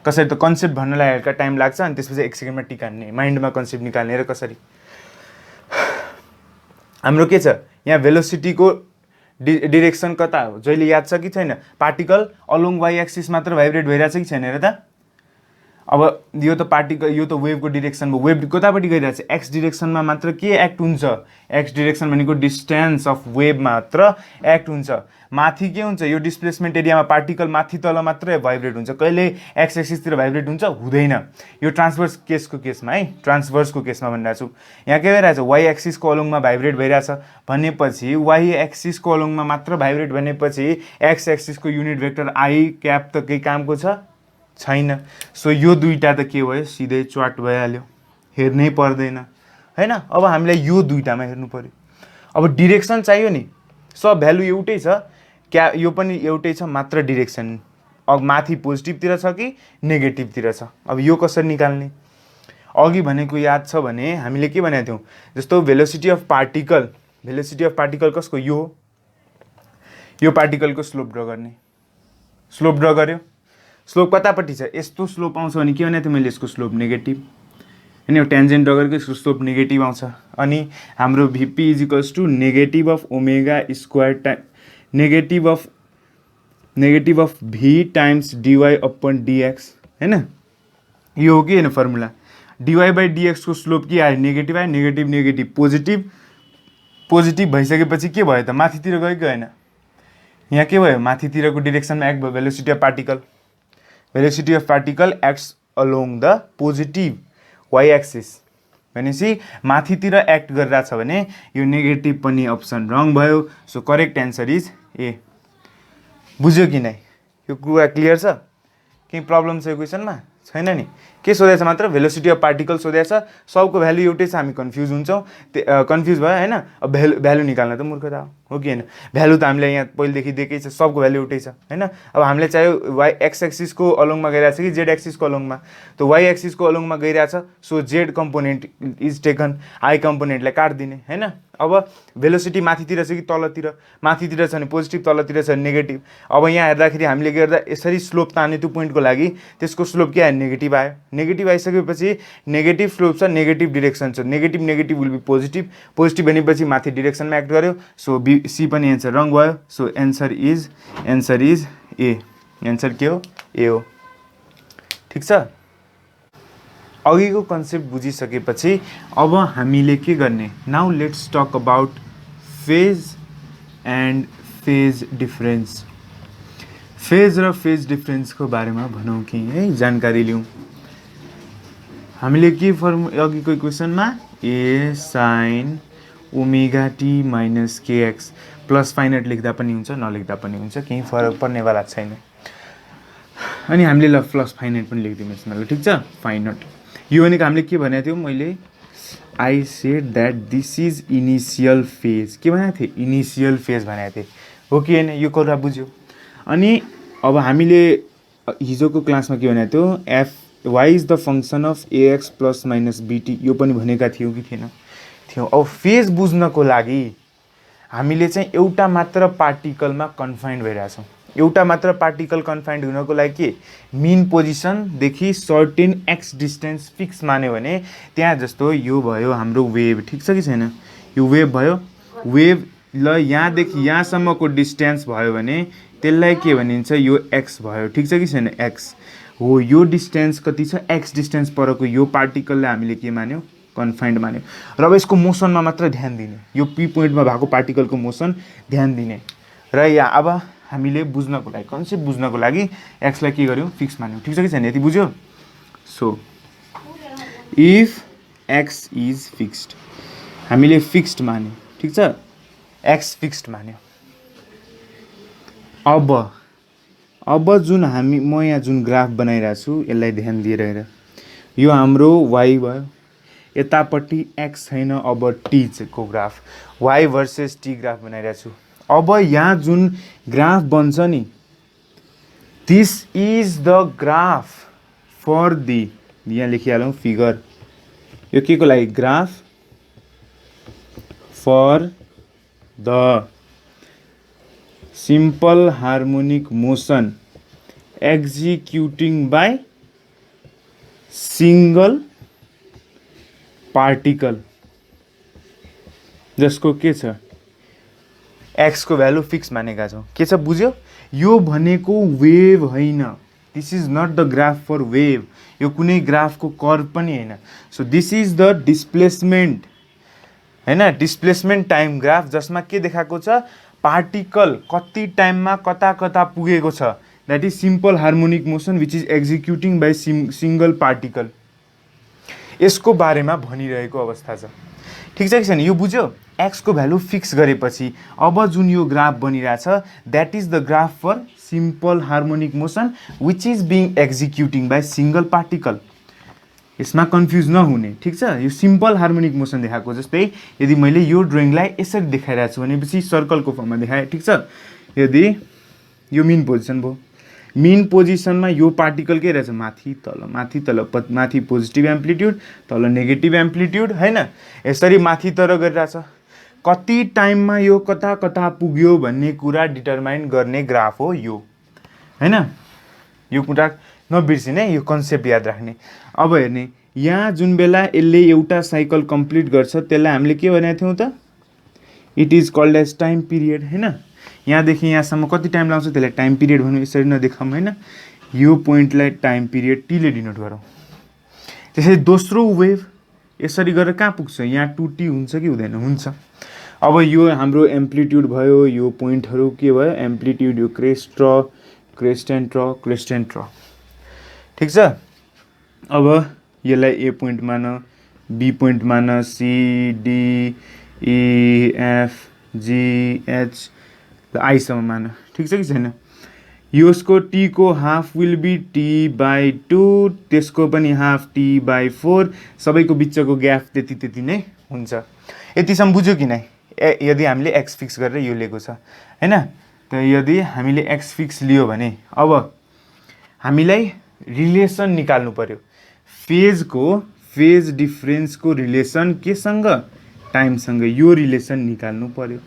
कसरी त कन्सेप्ट भन्नलाई हल्का टाइम लाग्छ अनि त्यसपछि 1 सेकेन्डमा टिकाल्ने, माइन्डमा कन्सेप्ट निकाल्ने। र कसरी हाम्रो के छ यहाँ भेलोसिटीको डिरेक्सन कता हो जहिले याद छ कि छैन? पार्टिकल अलोङ y एक्सिस मात्र भाइब्रेट भइरहेछ कि छैन? हेर त। अब यो त पार्टिकल, यो त वेभको डिरेक्सन भयो। वेभ कतापट्टि गइरहेछ? एक्स डिरेक्सनमा मात्र के एक्ट हुन्छ? एक्स डिरेक्सन भनेको डिस्टेन्स अफ वेभ मात्र एक्ट हुन्छ। माथि के हुन्छ? यो डिस्प्लेसमेन्ट एरियामा पार्टिकल माथि तल मात्रै भाइब्रेट हुन्छ, कहिले एक्स एक्सिसतिर भाइब्रेट हुन्छ? हुँदैन। यो ट्रान्सभर्स केसको केसमा है, ट्रान्सभर्सको केसमा भनिरहेको छु। यहाँ के भइरहेछ? y एक्सिसको अलोङमा भाइब्रेट भइरहेछ भनेपछि y एक्सिसको अलोङमा मात्र भाइब्रेट भनेपछि एक्स एक्सिसको युनिट भेक्टर आई क्याप त केही कामको छैन। सो यो दुईटा त के भयो? सिधै च्वाट भइहाल्यो, हेर्नै पर्दैन हैन। अब हामीलाई यो दुईटामा हेर्नु पर्यो। अब डिरेक्सन चाहियो नि, सब भ्यालु एउटै छ, क्या यो पनि एउटै छ, मात्र डिरेक्सन अब माथि पोजिटिभतिर छ कि नेगेटिभतिर छ। अब यो कसरी निकाल्ने? अघि भनेको याद छ भने हामीले के भनेको थियौँ? जस्तो भेलोसिटी अफ पार्टिकल कसको? यो पार्टिकलको स्लोप ड्र गर्ने। स्लोप ड्र गर्यो, स्लोप कतापट्टि छ? यस्तो स्लोप आउँछ भने के भनेको थिएँ मैले? यसको स्लोप नेगेटिभ हैन। यो टेन्जेन्ट ड्र गरेको यसको स्लोप नेगेटिभ आउँछ। अनि हाम्रो VP = negative of omega square time negative of V times dy/dx हैन। यो हो कि हैन फर्मुला? dy/dx को स्लोप के आयो? नेगेटिभ आयो। नेगेटिभ पोजिटिभ भइसकेपछि के भयो त? माथितिर गयो कि गएन? यहाँ के भयो? माथितिरको डिरेक्सनमा एक्ट भयो velocity of particle. Velocity of particle acts along the positive y axis भनेपछि माथितिर एक्ट गरिरहेछ भने यो नेगेटिभ पनि अप्सन रङ भयो। सो करेक्ट एन्सर इज ए। बुझ्यो कि नै? यो कुरा क्लियर छ? केही प्रब्लम छ यो क्वेसनमा? छैन नि। के सोधेछ मात्र? भेलोसिटी अफ पार्टिकल सोधेछ। सबको भ्यालु एउटै छ, हामी कन्फ्युज हुन्छौँ, कन्फ्युज भयो हैन। अब भ्यालु निकाल्न त मूर्खता हो। हो कि हैन? भ्यालु त हामीले यहाँ पहिलेदेखि दिएकै छ, सबको भ्यालु एउटै छ हैन? अब हामीले चाहे वाइ एक्स एक्सिसको अलोङमा गइरहेछ कि जेड एक्सिसको अलोङमा, त वाइ एक्सिसको अलोङमा गइरहेछ, so Z component is taken, I कम्पोनेन्टलाई काट्दिने हैन? अब भेलोसिटी माथितिर छ कि तलतिर? माथितिर छ भने पोजिटिभ, तलतिर छ भने नेगेटिभ। अब यहाँ हेर्दाखेरि हामीले के गर्दा यसरी स्लोप तान्ने त्यो पोइन्टको लागि त्यसको स्लोप के आयो? नेगेटिभ आयो। नेगेटिभ आइसकेपछि नेगेटिभ स्लोप छ, नेगेटिभ डिरेक्सन छ, negative negative will be positive, positive भनेपछि माथि डिरेक्सनमा एक्ट गर्यो, सो बी सी पनि एन्सर रङ भयो। So answer is a. Answer के हो? ए हो। ठिक छ? अघिको कन्सेप्ट बुझिसकेपछि अब हामीले के गर्ने? Now let's talk about phase and phase difference. Phase र फेज डिफरेन्सको बारेमा भनौँ कि है, जानकारी लिउँ। हामीले के अघिको इक्वेसनमा A sine omega T minus KX plus phi naught लेख्दा पनि हुन्छ, नलेख्दा पनि हुन्छ, केही फरक पर्नेवाला छैन। अनि हामीले ल प्लस फाइनट पनि लेखिदिनुहोस् न, ल ठिक छ? फाइनट यो भनेको हामीले के भनेको थियौँ? मैले I said that this is initial phase. के भनेको थिएँ? इनिसियल फेज भनेको थिएँ, हो कि होइन? यो कुरा बुझ्यो। अनि अब हामीले हिजोको क्लासमा के भनेको थियो? F Y is the function of a x plus minus BT, यो पनि भनेका थियौँ कि थिएन? थियौँ। अब फेज बुझ्नको लागि हामीले चाहिँ एउटा मात्र पार्टिकलमा कन्फाइन्ड भइरहेछौँ। एउटा मात्र पार्टिकल कन्फाइन्ड हुनको लागि के? मिन पोजिसनदेखि सर्टेन एक्स डिस्टेन्स फिक्स मान्यो भने त्यहाँ जस्तो यो भयो हाम्रो वेभ, ठिक छ कि छैन? यो वेभ भयो। वेभ ल यहाँदेखि यहाँसम्मको डिस्टेन्स भयो भने त्यसलाई के भनिन्छ? यो एक्स भयो, ठिक छ कि छैन? एक्स हो। यो डिस्टेन्स कति छ? एक्स डिस्टेन्स परको यो पार्टिकललाई हामीले के मान्यौँ? कन्फाइन्ड मान्यो। र अब यसको मोसनमा मात्र ध्यान दिने, यो पी पोइन्टमा भएको पार्टिकलको मोसन ध्यान दिने। र यहाँ अब हामीले बुझ्नको लागि, कन्सेप्ट बुझ्नको लागि एक्सलाई के गर्यौँ? फिक्स मान्यौँ, ठिक छ कि छैन? यति बुझ्यो? So if x is fixed, हामीले फिक्स्ड मान्यौँ, ठिक छ? एक्स फिक्स्ड मान्यो। अब जुन म यहाँ जुन ग्राफ बनाइरहेको छु यसलाई ध्यान दिएर हेर, यो हाम्रो वाइ भयो, यतापट्टि एक्स छैन, अब टी को graph, Y versus T graph बनाइरहेको छु। अब यहाँ जुन ग्राफ बन्छ नि, this is the graph for the, यहाँ लेखिहालौँ फिगर, यो के को लागि? Graph for the simple harmonic motion executing by single particle, जसको के छ? एक्स को भ्यालु फिक्स मानेका छौँ। के छ? बुझ्यो? यो भनेको वेभ होइन, this is not the graph for wave, यो कुनै ग्राफको कर्भ पनि होइन। So this is the displacement हैन, डिस्प्लेसमेन्ट टाइम ग्राफ, जसमा के देखाएको छ? पार्टिकल कति टाइममा कता कता पुगेको छ, that is simple harmonic motion which is executing by single particle. यसको बारेमा भनिरहेको अवस्था छ, ठिक छ कि छैन? यो बुझ्यो? एक्स को भ्यालु फिक्स गरेपछि अब जुन यो ग्राफ बनिरहेछ that is the graph for simple harmonic motion which is being executing by single particle. यसमा कन्फ्युज नहुने, ठिक छ? यो सिम्पल हार्मोनिक मोसन देखाएको जस्तै यदि मैले यो ड्रइङलाई यसरी देखाइरहेको छु भनेपछि सर्कलको फर्ममा देखाएँ, ठिक छ? यदि यो मिन पोजिसन भयो, मिन पोजिसनमा यो पार्टिकल के रहेछ? माथि तल, माथि तल, माथि पोजिटिभ एम्प्लिट्युड, तल नेगेटिभ एम्प्लिट्युड, होइन? यसरी माथि तर गरिरहेछ। कति टाइममा यो कता कता पुग्यो भन्ने कुरा डिटरमाइन गर्ने ग्राफ हो यो, होइन? यो कुरा नबिर्सिने, यो कन्सेप्ट याद राख्ने। अब हेर्ने, यहाँ जुन बेला यसले एउटा साइकल कम्प्लिट गर्छ त्यसलाई हामीले के भनेको थियौँ त? It is called as time period, होइन? यहाँदेखि यहाँसम्म कति टाइम लाग्छ त्यसलाई टाइम पिरियड भन्नु, यसरी नदेखाउँ, होइन? यो पोइन्टलाई टाइम पिरियड टीले डिनोट गरौँ। त्यसरी दोस्रो वेभ यसरी गरेर कहाँ पुग्छ? यहाँ 2t हुन्छ कि हुँदैन? हुन्छ। अब यो हाम्रो एम्प्लिट्युड भयो, यो पोइन्टहरू के भयो? एम्प्लिट्युड, यो क्रेस्ट र crest and trough, crest and trough, ठिक छ? अब यसलाई ए पोइन्ट मान, बी पोइन्ट मान, C D E F G H आईसम्म मान, ठिक छ कि छैन? यसको टी को half will be T by 2, त्यसको पनि हाफ टी बाई 4, सबैको बिचको ग्याप त्यति नै हुन्छ। यतिसम्म बुझ्यो कि नै? यदि हामीले एक्स फिक्स गरेर यो लिएको छ हैन, त यदि हामीले एक्स फिक्स लियो भने अब हामीलाई रिलेसन निकाल्नु पर्यो, फेज डिफरेन्सको रिलेसन केसँग, टाइमसँग, यो रिलेसन निकाल्नु पर्यो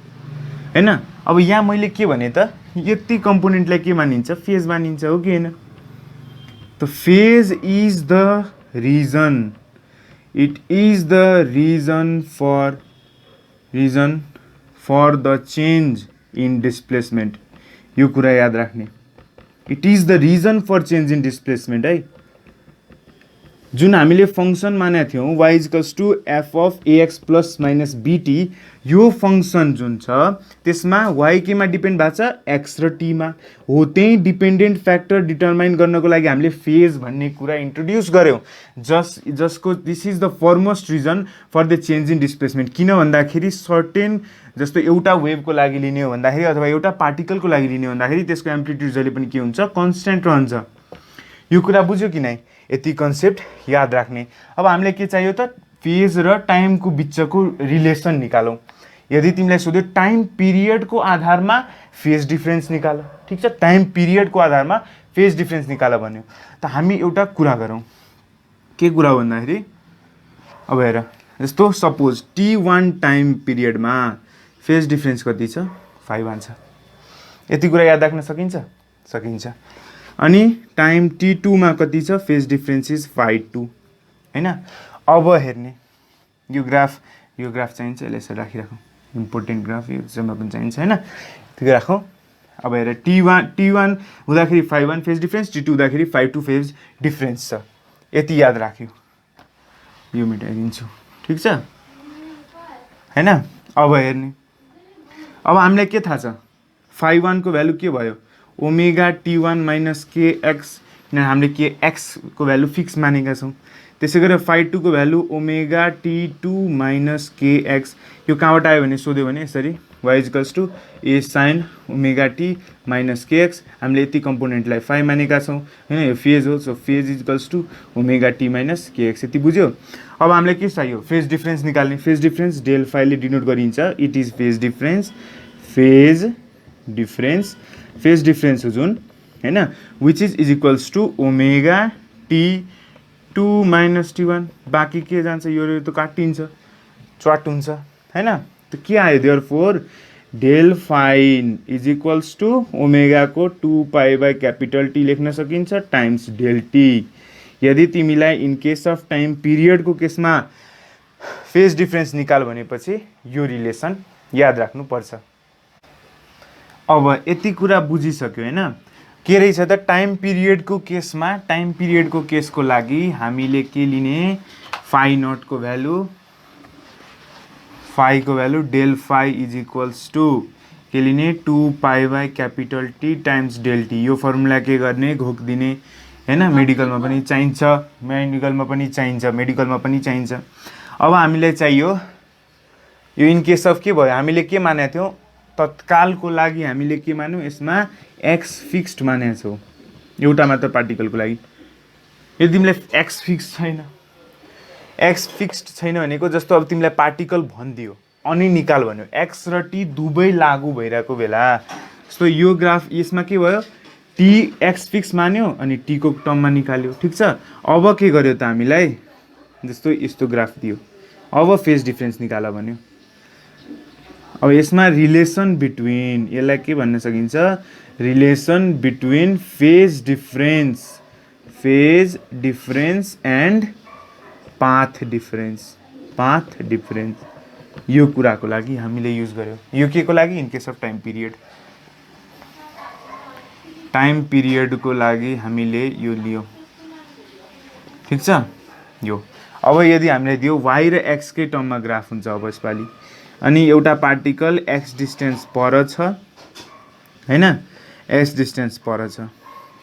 हैन। अब यहाँ मैले के भने त यति कम्पोनेन्टलाई के मानिन्छ, फेज मानिन्छ हो कि हैन। त phase is the reason, it is the reason for the change in displacement. यो कुरा याद राख्ने, it is the reason for change in displacement है। जुन हामीले फंक्सन मानेको थियौँ y equals to f of a x plus minus b t, यो फंक्सन जुन छ त्यसमा y केमा डिपेन्ड भएको छ, x र t मा हो। त्यही डिपेन्डेन्ट फ्याक्टर डिटरमाइन गर्नको लागि हामीले फेज भन्ने कुरा इन्ट्रोड्युस गर्यौँ, जसको this is the foremost reason for the change in displacement. किन भन्दाखेरि सर्टेन, जस्तो एउटा वेभको लागि लिने हो भन्दाखेरि अथवा एउटा पार्टिकलको लागि लिने हो भन्दाखेरि त्यसको एम्प्लिट्युड जहिले पनि के हुन्छ, कन्स्ट्यान्ट रहन्छ। यो कुरा बुझ्यो कि नै, यति कन्सेप्ट याद राख्ने। अब हामीले के चाहियो त, फेज र टाइमको बिचको रिलेसन निकालौँ। यदि तिमीलाई सोध्यो टाइम पिरियडको आधारमा फेज डिफरेन्स निकाल, ठिक छ, टाइम पिरियडको आधारमा फेज डिफरेन्स निकाल भन्यो, त हामी एउटा कुरा गरौँ। के कुरा भन्दाखेरि अब हेर, जस्तो सपोज T1 टाइम पिरियडमा फेज डिफरेन्स कति छ, 5 छ। यति कुरा याद राख्न सकिन्छ। अनि टाइम T2 मा कति छ, फेज डिफरेन्स इज 5 हैन। अब हेर्ने यो ग्राफ चाहिन्छ, यसलाई यसरी राखिराखौँ, इम्पोर्टेन्ट ग्राफ यो एक्जाममा पनि चाहिन्छ हैन, त्यो राखौँ। अब हेर T1 हुँदाखेरि 5 फेज डिफरेन्स, T2 हुँदाखेरि 5 फेज डिफरेन्स छ। यति याद राख्यो, यो मेटाइदिन्छु, ठिक छ हैन। अब हेर्ने, अब हामीलाई के थाहा छ, 5 को भ्यालु के भयो, ओमेगा T1 माइनस KX, किनभने हामीले KX को भ्यालु फिक्स मानेका छौँ। त्यसै गरेर 5 को value omega T2 minus KX, यो कहाँबाट आयो भने सोध्यो भने यसरी y equals to A sine omega T minus KX। हामीले यति कम्पोनेन्टलाई 5 मानेका छौँ हैन, यो फेज हो, so phase equals to omega T minus KX। यति बुझ्यो। अब हामीलाई के चाहियो, फेज डिफरेन्स निकाल्ने। फेज डिफरेन्स डेल फाइले डिनोट गरिन्छ, इट इज फेज डिफरेन्स हो जुन हैन, which is equals to omega T2 minus T1। बाँकी के जान्छ, यो त काटिन्छ, च्वाट हुन्छ हैन। त के आयो, therefore del phi is equals to omega को 2 पाई बाई क्यापिटल T लेख्न सकिन्छ टाइम्स डेल T। यदि तिमीलाई इन केस अफ टाइम पिरियडको केसमा फेज डिफरेन्स निकाल भनेपछि यो रिलेसन याद राख्नुपर्छ। अब यति कुरा बुझिसक्यो हैन, के रहेछ त टाइम पिरियडको केसको लागि हामीले के लिने, फाइ नट को भ्यालु del phi is equals to के लिने, 2 pi by capital T times del T। यो फर्मुला के गर्ने, घोक दिने हैन, मेडिकलमा पनि चाहिन्छ। अब हामीलाई चाहियो यो इन केस अफ के भयो, हामीले के मानेको थियौँ, तत्कालको लागि हामीले के मान्यौँ, यसमा एक्स फिक्स्ड मानेको छौँ एउटा मात्र पार्टिकलको लागि। यदि तिमीलाई एक्स फिक्स्ड छैन भनेको, जस्तो अब तिमीलाई पार्टिकल भनिदियो अनि निकाल भन्यो, एक्स र टी दुवै लागू भइरहेको बेला, जस्तो यो ग्राफ यसमा के भयो, टी एक्स फिक्स मान्यो अनि टी को टर्ममा निकाल्यो, ठिक छ। अब के गर्यो त हामीलाई, जस्तो यस्तो ग्राफ दियो, अब फेज डिफरेन्स निकाल भन्यो। अब यसमा रिलेसन बिट्विन, यसलाई के भन्न सकिन्छ, relation between phase difference and path difference, यो कुराको लागि हामीले युज गर्यो। यो के को लागि, इन केस अफ टाइम पिरियडको लागि हामीले यो लियो, ठिक छ यो। अब यदि हामीले दियो y र x कै टर्ममा ग्राफ हुन्छ अब यसपालि, अनि एउटा पार्टिकल x डिस्टेन्स पर छ हैन, x डिस्टेन्स पर छ।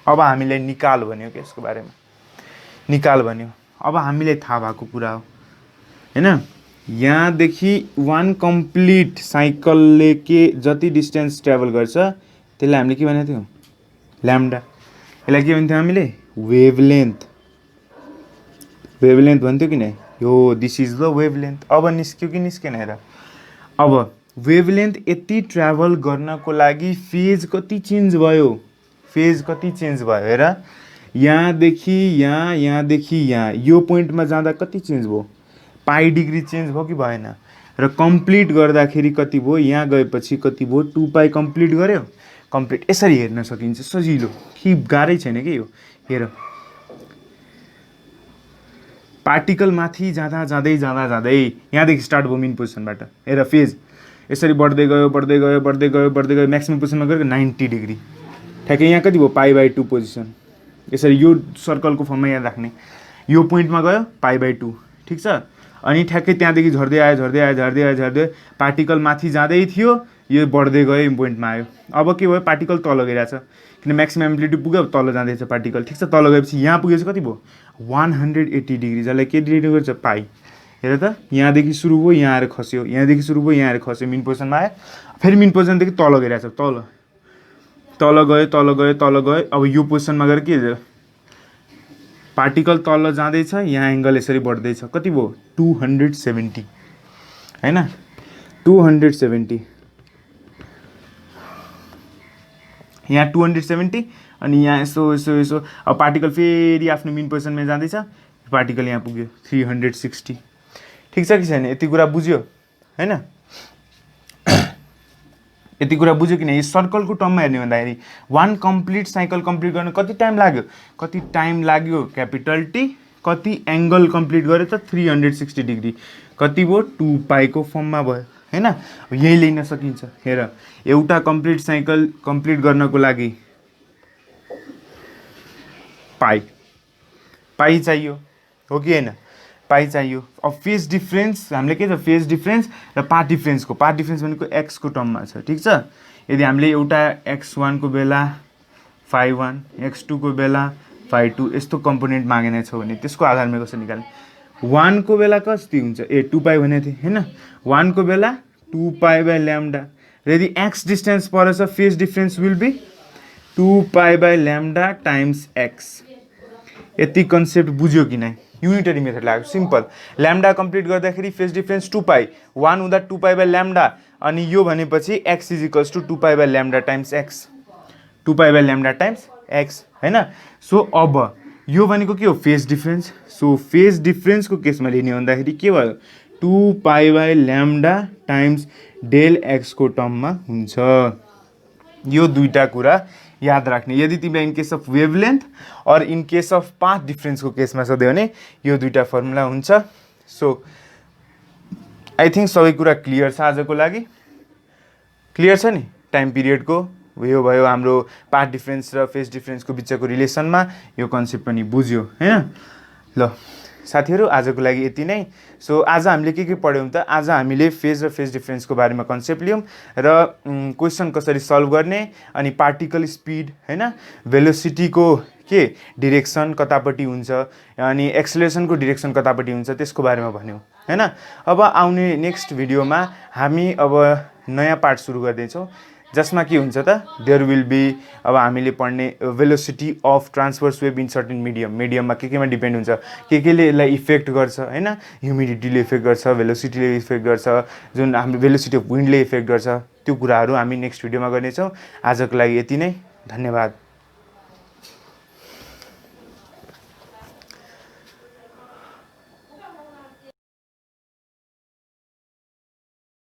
अब हामीले निकाल भन्यो के यसको बारेमा, निकाल भन्यो। अब हामीलाई थाहा भएको कुरा हो हैन, यहाँदेखि 1 कम्प्लिट साइकलले के जति डिस्टेन्स ट्राभल गर्छ त्यसलाई हामीले के भनेको थियौँ, ल्याम्डा। यसलाई के भन्थ्यौँ हामीले, वेभलेन्थ भन्थ्यो कि नै, यो दिस इज द वेभलेन्थ। अब निस्क्यो कि निस्केन हेर, अब वेभलेन्थ यति ट्राभल गर्नको लागि फेज कति चेन्ज भयो, फेज कति चेन्ज भयो हेर, यहाँदेखि यहाँ, यहाँदेखि यहाँ, यो पोइन्टमा जाँदा कति चेन्ज भयो, पाई डिग्री चेन्ज भयो कि भएन, र कम्प्लिट गर्दाखेरि कति भयो, यहाँ गएपछि कति भयो, 2 पाई कम्प्लिट गर्यो, कम्प्लिट। यसरी हेर्न सकिन्छ, सजिलो, कि गाह्रै छैन कि यो। हेर पार्टिकल माथि जाँदा जाँदै जाँदा जाँदै यहाँदेखि स्टार्ट भयो मेन पोजिसनबाट, हेर फेज यसरी बढ्दै गयो बढ्दै गयो बढ्दै गयो बढ्दै गयो, म्याक्सिमम पोजिसनमा गयो 90 डिग्री, ठ्याक्कै यहाँ कति भयो, पाई/2 पोजिसन। यसरी यो सर्कलको फर्ममा याद राख्ने, यो पोइन्टमा गयो पाई/2, ठिक छ। अनि ठ्याक्कै त्यहाँदेखि झर्दै आयो झर्दै आयो झर्दै आयो झर्दै, पार्टिकल माथि जाँदै थियो, यो बढ्दै गयो, यो पोइन्टमा आयो। अब के भयो, पार्टिकल तल गइरहेछ, किन म्याक्सिमम एम्प्लिट्युड पुग्यो, तल जाँदैछ पार्टिकल, ठिक छ। तल गएपछि यहाँ पुगेपछि कति भयो, 180 डिग्री, जसलाई के डिग्री गर्छ, पाई। हेर त, यहाँदेखि सुरु भयो, यहाँ आएर खस्यो, यहाँदेखि सुरु भयो, यहाँ आएर खस्यो, मेन पोजिसनमा आयो, फेरि मेन पोजिसनदेखि तल गइरहेछ, तल तल गयो तल गयो तल गयो। अब यो पोजिसनमा गएर के, पार्टिकल तल जाँदैछ, यहाँ एङ्गल यसरी बढ्दैछ, कति भयो, 270 हैन, 270, यहाँ 270, अनि यहाँ यसो यसो यसो। अब पार्टिकल फेरि आफ्नो मेन पोजिसनमा जाँदैछ, पार्टिकल यहाँ पुग्यो 360, ठिक छ कि छैन, यति कुरा बुझ्यो हैन, यति कुरा बुझ्यो कि नै। सर्कलको टर्ममा हेर्ने भन्दाखेरि 1 कम्प्लिट साइकल कम्प्लिट गर्न कति टाइम लाग्यो, कति टाइम लाग्यो, क्यापिटल टी, कति एङ्गल कम्प्लिट गर्यो त, 360 डिग्री, कति भयो, 2 पाईको फर्ममा भयो हैन। यही लिन सकिन्छ। हेर एउटा कम्प्लिट साइकल कम्प्लिट गर्नको लागि पाई पाई चाहियो, हो कि हैन, पाई चाहियो। अब फेज डिफरेन्स हामीले के छ, फेज डिफरेन्स र पाथ डिफरेन्सको, पाथ डिफरेन्स भनेको एक्स को टर्ममा छ, ठिक छ। यदि हामीले एउटा x1 को बेला phi1, x2 को बेला phi2 यस्तो कम्पोनेन्ट मागेको छ भने त्यसको आधारमा कसरी निकाल्ने, 1 को बेला कति हुन्छ, 2 पाई भनेको थिएँ हैन, 1 को बेला 2 पाई/λ, र यदि x डिस्टेन्स परेछ फेज डिफरेन्स विल बी 2 पाई/λ टाइम्स x। यति कन्सेप्ट बुझ्यो कि नै, युनिटरी मेथड लाग्यो, सिम्पल। ल्याम्डा कम्प्लिट गर्दाखेरि फेज डिफरेन्स 2 पाई, 1 हुँदा 2 पाई/λ, अनि यो भनेपछि x = 2 पाई/λ टाइम्स x, 2 पाई/λ टाइम्स x हैन। सो अब यो भनेको के हो, फेज डिफरेन्स। सो फेज डिफरेन्सको केसमा लिने भन्दाखेरि के भयो, 2 पाई/λ टाइम्स डेल x को टर्ममा हुन्छ। यो दुईटा कुरा याद राख्ने। यदि तिमीलाई इन केस अफ वेभलेन्थ और इन केस अफ पाथ डिफरेन्सको केसमा सोध्यो भने यो दुईटा फर्मुला हुन्छ। सो आई थिङ्क सबै कुरा क्लियर छ आजको लागि, क्लियर छ नि। टाइम पिरियडको यो भयो हाम्रो पाथ डिफरेन्स र फेज डिफरेन्सको बिचको रिलेसनमा यो कन्सेप्ट पनि बुझ्यो हैन। ल साथीहरू आजको लागि यति नै। सो आज हामीले के पढ्यौँ त, आज हामीले फेज र फेज डिफरेन्सको बारेमा कन्सेप्ट लियौँ र क्वेसन कसरी सल्भ गर्ने, अनि पार्टिकल स्पिड हैन, भेलोसिटीको के डिरेक्सन कतापट्टि हुन्छ, अनि एक्सेलरेसनको डिरेक्सन कतापट्टि हुन्छ त्यसको बारेमा भन्यौँ हैन। अब आउने नेक्स्ट भिडियोमा हामी अब नयाँ पार्ट सुरु गर्दैछौँ जसमा के हुन्छ त, देयर विल बी अब हामीले पढ्ने velocity of transverse wave in certain मिडियममा केमा डिपेन्ड हुन्छ, केले यसलाई इफेक्ट गर्छ हैन, ह्युमिडिटीले इफेक्ट गर्छ, भेलोसिटीले इफेक्ट गर्छ, जुन हाम्रो भेलोसिटी अफ विन्डले इफेक्ट गर्छ, त्यो कुराहरू हामी नेक्स्ट भिडियोमा गर्नेछौँ। आजको लागि यति नै, धन्यवाद।